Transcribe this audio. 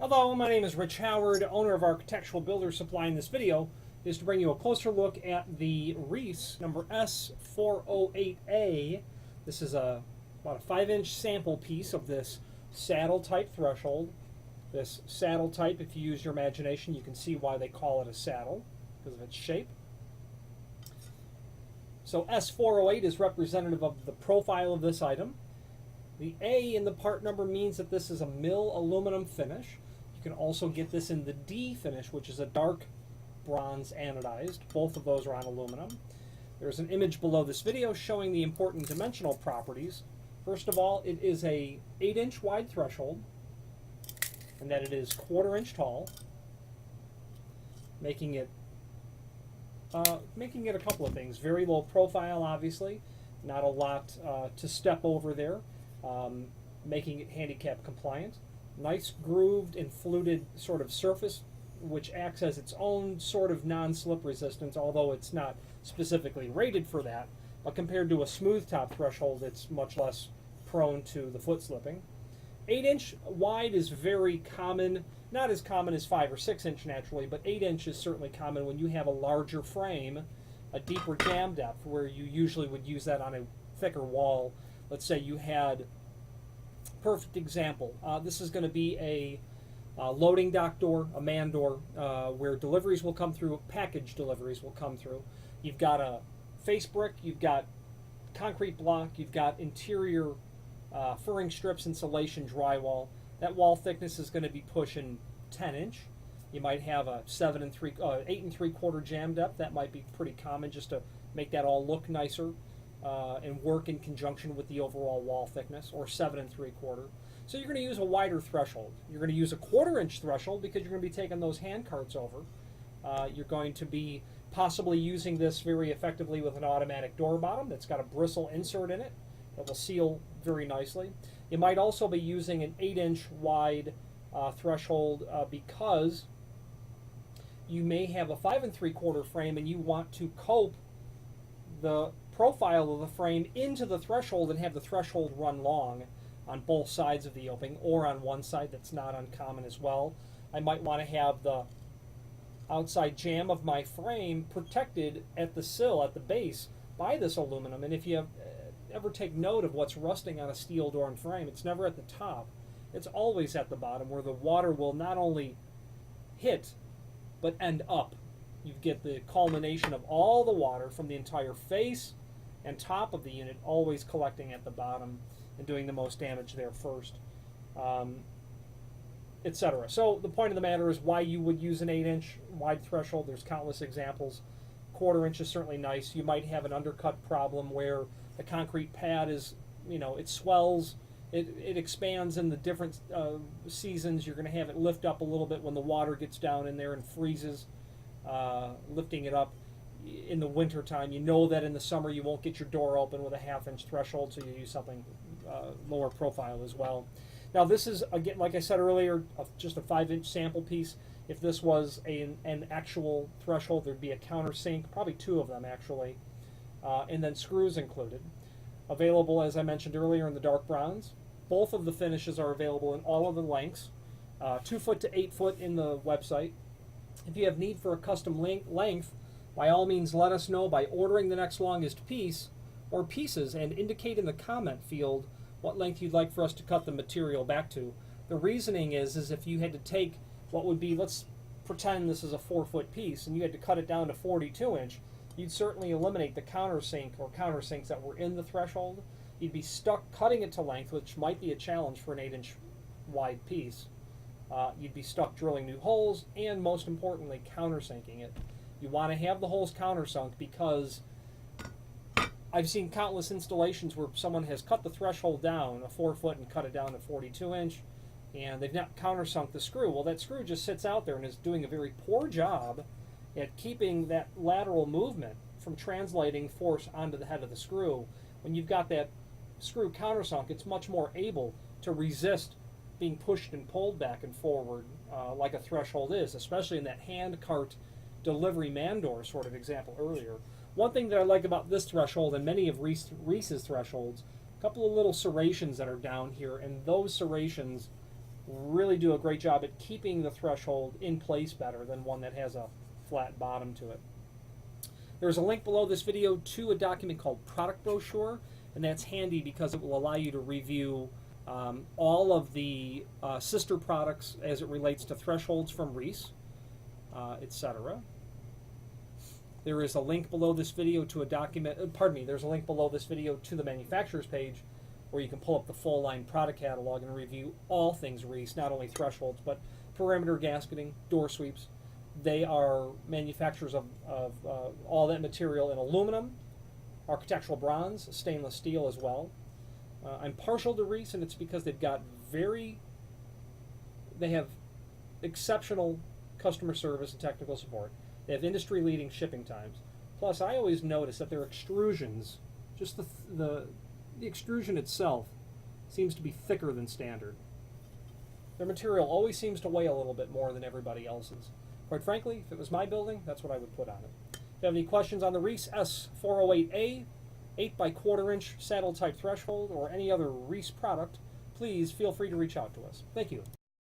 Hello, my name is Rich Howard, owner of Architectural Builder Supply. In this video is to bring you a closer look at the Reese number S408A. This is about a 5-inch sample piece of this saddle type threshold. This saddle type, if you use your imagination, you can see why they call it a saddle, because of its shape. So S408 is representative of the profile of this item. The A in the part number means that this is a mill aluminum finish. You can also get this in the D finish, which is a dark bronze anodized. Both of those are on aluminum. There's an image below this video showing the important dimensional properties. First of all, it is a 8-inch wide threshold, and that it is 1/4 inch tall, making it a couple of things. Very low profile, obviously, not a lot to step over there, making it handicap compliant. Nice grooved and fluted sort of surface, which acts as its own sort of non-slip resistance, although it's not specifically rated for that. But compared to a smooth top threshold, it's much less prone to the foot slipping. 8-inch wide is very common, not as common as 5 or 6 inch naturally, but 8-inch is certainly common when you have a larger frame, a deeper jam depth, where you usually would use that on a thicker wall. Let's say you had, perfect example, this is going to be a loading dock door, a man door, where deliveries will come through, package deliveries will come through. You've got a face brick, you've got concrete block, you've got interior furring strips, insulation, drywall. That wall thickness is going to be pushing 10-inch. You might have a 8 3/4 jam depth. That might be pretty common, just to make that all look nicer and work in conjunction with the overall wall thickness, or 7 3/4. So you're going to use a wider threshold. You're going to use a 1/4 inch threshold because you're going to be taking those hand carts over. You're going to be possibly using this very effectively with an automatic door bottom that's got a bristle insert in it that will seal very nicely. You might also be using an 8-inch wide threshold because you may have a 5 3/4 frame and you want to cope the profile of the frame into the threshold and have the threshold run long on both sides of the opening, or on one side. That's not uncommon as well. I might want to have the outside jamb of my frame protected at the sill, at the base, by this aluminum. And if you ever take note of what's rusting on a steel door and frame, it's never at the top. It's always at the bottom, where the water will not only hit but end up. You get the culmination of all the water from the entire face and top of the unit always collecting at the bottom and doing the most damage there first, etc. So the point of the matter is why you would use an 8-inch wide threshold. There's countless examples. 1/4 inch is certainly nice. You might have an undercut problem where the concrete pad is, it swells, it expands in the different seasons. You're going to have it lift up a little bit when the water gets down in there and freezes, lifting it up in the winter time. You know that in the summer you won't get your door open with a 1/2 inch threshold, so you use something lower profile as well. Now this is, again, like I said earlier, just a 5-inch sample piece. If this was an actual threshold, there'd be a countersink, probably 2 of them actually, and then screws included. Available, as I mentioned earlier, in the dark bronze. Both of the finishes are available in all of the lengths, 2 foot to 8 foot in the website. If you have need for a custom length, by all means let us know by ordering the next longest piece or pieces and indicate in the comment field what length you'd like for us to cut the material back to. The reasoning is if you had to take what would be, let's pretend this is a 4-foot piece, and you had to cut it down to 42-inch, you'd certainly eliminate the countersink or countersinks that were in the threshold. You'd be stuck cutting it to length, which might be a challenge for an 8-inch wide piece. You'd be stuck drilling new holes and, most importantly, countersinking it. You want to have the holes countersunk because I've seen countless installations where someone has cut the threshold down, a 4-foot, and cut it down to 42-inch, and they've not countersunk the screw. Well, that screw just sits out there and is doing a very poor job at keeping that lateral movement from translating force onto the head of the screw. When you've got that screw countersunk, it's much more able to resist being pushed and pulled back and forward like a threshold is, especially in that hand cart delivery man door sort of example earlier. One thing that I like about this threshold and many of Reese's thresholds, a couple of little serrations that are down here, and those serrations really do a great job at keeping the threshold in place better than one that has a flat bottom to it. There's a link below this video to a document called Product Brochure, and that's handy because it will allow you to review all of the sister products as it relates to thresholds from Reese, etc. There is a link below this video to a document, there's a link below this video to the manufacturer's page where you can pull up the full line product catalog and review all things Reese, not only thresholds, but perimeter gasketing, door sweeps. They are manufacturers of all that material in aluminum, architectural bronze, stainless steel as well. I'm partial to Reese, and it's because they have exceptional customer service and technical support. They have industry-leading shipping times. Plus, I always notice that their extrusions, just the extrusion itself, seems to be thicker than standard. Their material always seems to weigh a little bit more than everybody else's. Quite frankly, if it was my building, that's what I would put on it. If you have any questions on the Reese S408A, 8x1/4 inch saddle type threshold, or any other Reese product, please feel free to reach out to us. Thank you.